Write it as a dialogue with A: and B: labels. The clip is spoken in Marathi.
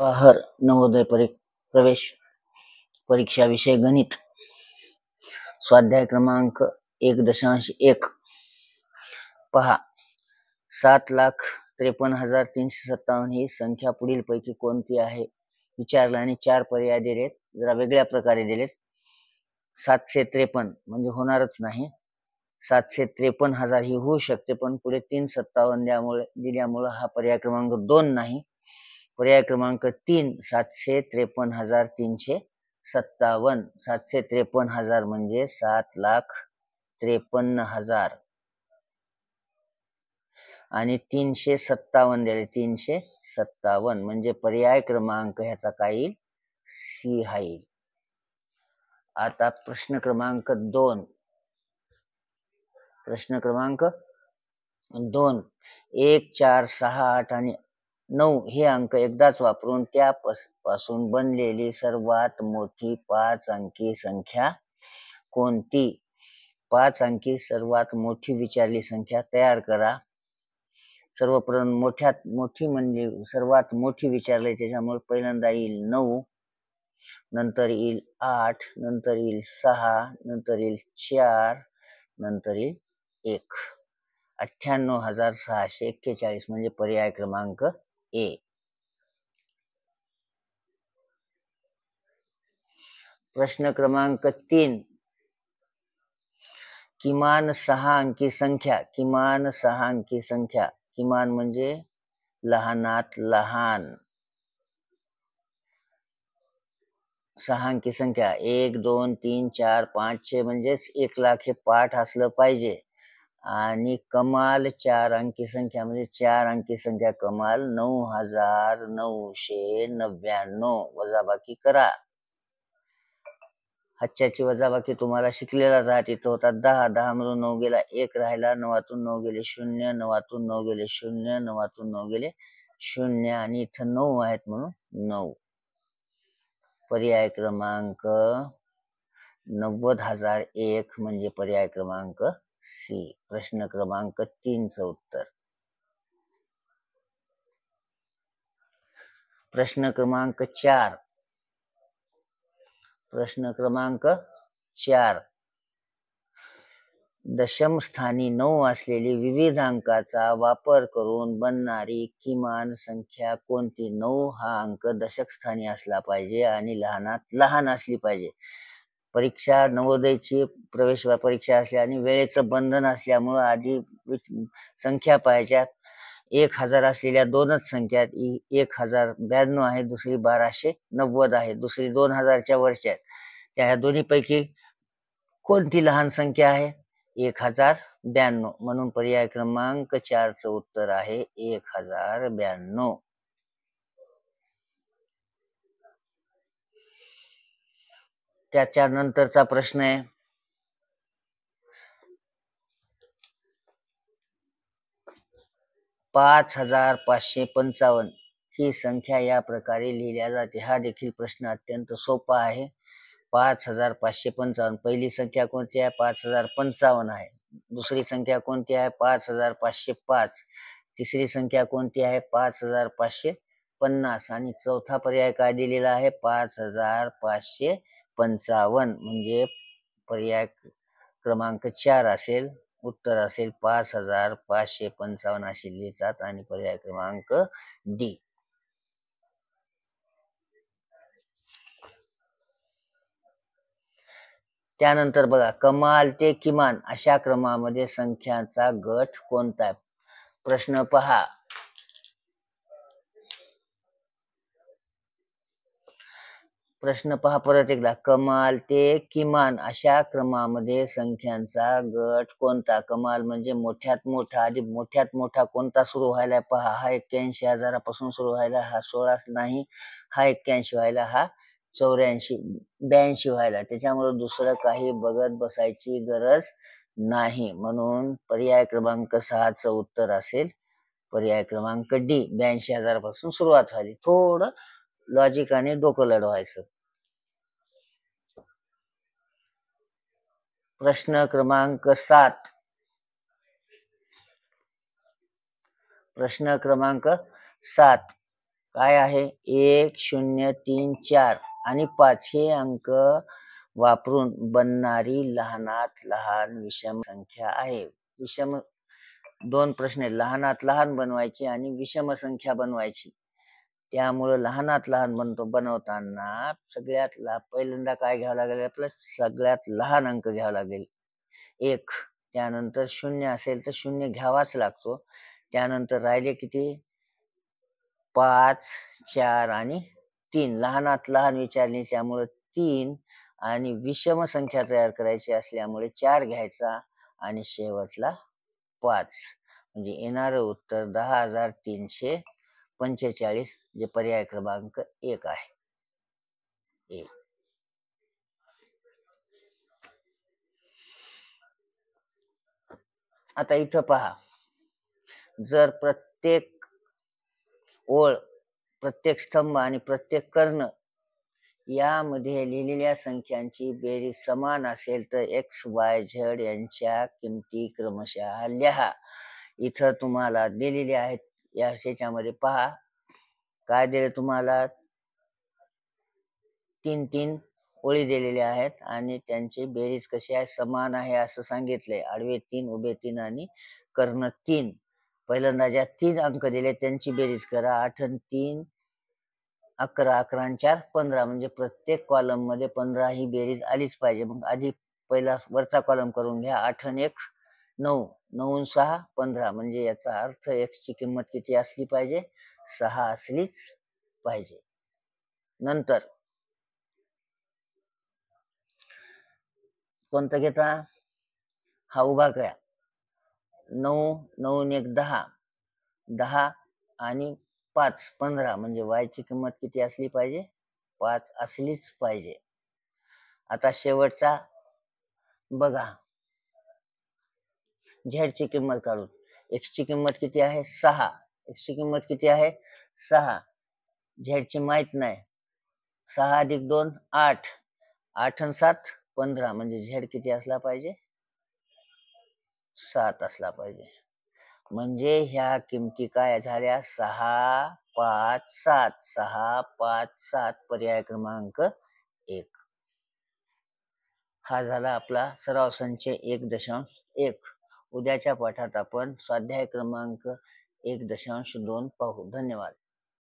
A: जवाहर नवोदय प्रवेश परीक्षा विषय गणित स्वाध्याय क्रमांक 1.1 पहा 7,53,357 ही संख्या पुढील पैकी कोणती आहे विचारलं आणि 4 पर्याय दिलेत, जरा वेगळ्या प्रकारे दिलेत. 753 म्हणजे होणारच नाही. 753,000 ही होऊ शकते, पण पुढे 357 दिल्यामुळे हा पर्याय क्रमांक 2 नाही. पर्याय क्रमांक 3 753,357. 753,000 म्हणजे 7,53,000 आणि 357 दिले. 357 म्हणजे पर्याय क्रमांक ह्याचा काय येईल? सी हा येईल. आता प्रश्न क्रमांक 2. प्रश्न क्रमांक 2 1, 4, 6, 8 आणि 9 हे अंक एकदाच वापरून त्यापासून बनलेली सर्वात मोठी 5 अंकी संख्या कोणती? 5 अंकी सर्वात मोठी विचारली संख्या तयार करा. सर्वप्रथम मोठ्यात मोठी म्हणजे सर्वात मोठी विचारले, त्याच्यामुळे पहिल्यांदा येईल 9, नंतर येईल 8, नंतर येईल 6, नंतर येईल 4, नंतर येईल 1. 98,641 म्हणजे पर्याय क्रमांक ए. प्रश्न क्रमांक 3 किमान 6 अंकी संख्या. किमान 6 अंकी संख्या. किमान म्हणजे लहानात लहान 6 अंकी संख्या 1, 2, 3, 4, 5, 6 म्हणजेच 1,00,000 हे पाठ असलं पाहिजे. आणि कमाल 4 अंकी संख्या म्हणजे 4 अंकी संख्या कमाल 9,999. वजाबाकी करा. हातच्याची वजाबाकी तुम्हाला शिकलेलाच आहात. इथं होता 10. 10 मधून 9 गेला 1 राहिला. 9तून 9 गेले 0. 9तून 9 गेले 0. 9तून 9 गेले 0 आणि इथं 9 आहेत म्हणून 9. पर्याय क्रमांक 90,001 म्हणजे पर्याय क्रमांक सी. प्रश्न क्रमांक 3 चं उत्तर. प्रश्न क्रमांक 4. प्रश्न क्रमांक 4 दशम स्थानी 9 असलेली विविध अंकाचा वापर करून बनणारी किमान संख्या कोणती? 9 हा अंक दशक स्थानी असला पाहिजे आणि लहानात लहान असली पाहिजे. परीक्षा नवोदयची प्रवेश परीक्षा असल्या आणि वेळेचं बंधन असल्यामुळे आधी संख्या पाहायच्या. 1,000 असलेल्या दोनच संख्या 1,092 आहे, दुसरी 1,290 आहे, दुसरी 2,000च्या वरच्या आहेत. त्या दोन्हीपैकी कोणती लहान संख्या आहे? 1,092. म्हणून पर्याय क्रमांक 4 चं उत्तर आहे 1,092. त्याच्यानंतरचा प्रश्न आहे 5,555 ही संख्या या प्रकारे लिहिल्या जाते. हा देखील प्रश्न अत्यंत सोपा आहे. 5,555 पहिली संख्या कोणती आहे? 5,055 आहे. दुसरी संख्या कोणती आहे? 5,505. तिसरी संख्या कोणती आहे? 5,550 आणि चौथा पर्याय काय दिलेला आहे? 5,555 म्हणजे पर्याय क्रमांक 4 असेल. उत्तर असेल 5,555 असे लिहितात आणि पर्याय क्रमांक डी. त्यानंतर बघा कमाल ते किमान अशा क्रमामध्ये संख्यांचा गट कोणता आहे? प्रश्न पहा. प्रश्न पहा परत एकदा. कमाल ते किमान अशा क्रमामध्ये संख्यांचा गट कोणता? कमाल म्हणजे मोठ्यात मोठा. आधी मोठ्यात मोठा कोणता सुरू व्हायला पहा. हा 81,000 पासून सुरू व्हायला, हा 16 नाही, हा 81 व्हायला, हा 84 82 व्हायला. त्याच्यामुळे दुसरं काही बघत बसायची गरज नाही. म्हणून पर्याय क्रमांक 6 चं उत्तर असेल पर्याय क्रमांक डी. 82,000 पासून सुरुवात झाली. थोडं लॉजिकाने डोकं लढवायचं. प्रश्न क्रमांक 7. प्रश्न क्रमांक 7 काय आहे 1 0 3 4 आणि 5 हे अंक वापरून बनणारी लहानात लहान विषम संख्या आहे. विषम दोन प्रश्न आहेत, लहानात लहान बनवायची आणि विषम संख्या बनवायची. त्यामुळे लहानात लहान बनवताना सगळ्यात पहिल्यांदा काय घ्यावं लागेल, आपल्याला सगळ्यात लहान अंक घ्यावा लागेल 1. त्यानंतर 0 असेल तर 0 घ्यावाच लागतो. त्यानंतर राहिले किती 5 4 आणि 3. लहानात लहान विचारली त्यामुळे 3 आणि विषम संख्या तयार करायची असल्यामुळे 4 घ्यायचा आणि शेवटला 5. म्हणजे येणारं उत्तर 10,345 जे पर्याय क्रमांक 1 आहे. आता इथं पहा, जर प्रत्येक ओळ, प्रत्येक स्तंभ आणि प्रत्येक कर्ण यामध्ये लिहिलेल्या संख्यांची बेरीज समान असेल तर एक्स वाय झेड यांच्या किमती क्रमशः लिहा. इथं तुम्हाला दिलेले आहेत. या ह्याच्यामध्ये पहा काय दिले तुम्हाला, 3 ओळी दिलेल्या आहेत आणि त्यांची बेरीज कशी आहे, समान आहे असं सांगितलंय. आडवे 3, उभे 3 आणि कर्ण 3. पहिल्यांदा ज्या 3 अंक दिले त्यांची बेरीज करा. 8 आणि 3 11, 11 आणि 4 15. म्हणजे प्रत्येक कॉलम मध्ये 15 ही बेरीज आलीच पाहिजे. मग आधी पहिला वरचा कॉलम करून घ्या. 8 आणि 1 9, 9 आणि 6 15. म्हणजे याचा अर्थ x ची किंमत किती असली पाहिजे, 6 असलीच पाहिजे. नंतर कोणता घेता, हा उभा करा. 9, 9 आणि 1 10, 10 आणि 5 15. म्हणजे y ची किंमत किती असली पाहिजे, 5 असलीच पाहिजे. आता शेवटचा बघा, z ची किंमत काढून. x ची किंमत किती आहे, 6. x ची किंमत किती आहे, 6. z ची माहित नाही. 6 अधिक 2 8, 8 आणि 7 15. म्हणजे z किती असला पाहिजे, 7 असला पाहिजे. म्हणजे ह्या किमती काय झाल्या, 6 5 7. 6 5 7 पर्याय क्रमांक 1. हा झाला आपला सराव संच 1.1. उद्याच्या पाठात आपण स्वाध्याय क्रमांक 1.2 पाहू. धन्यवाद.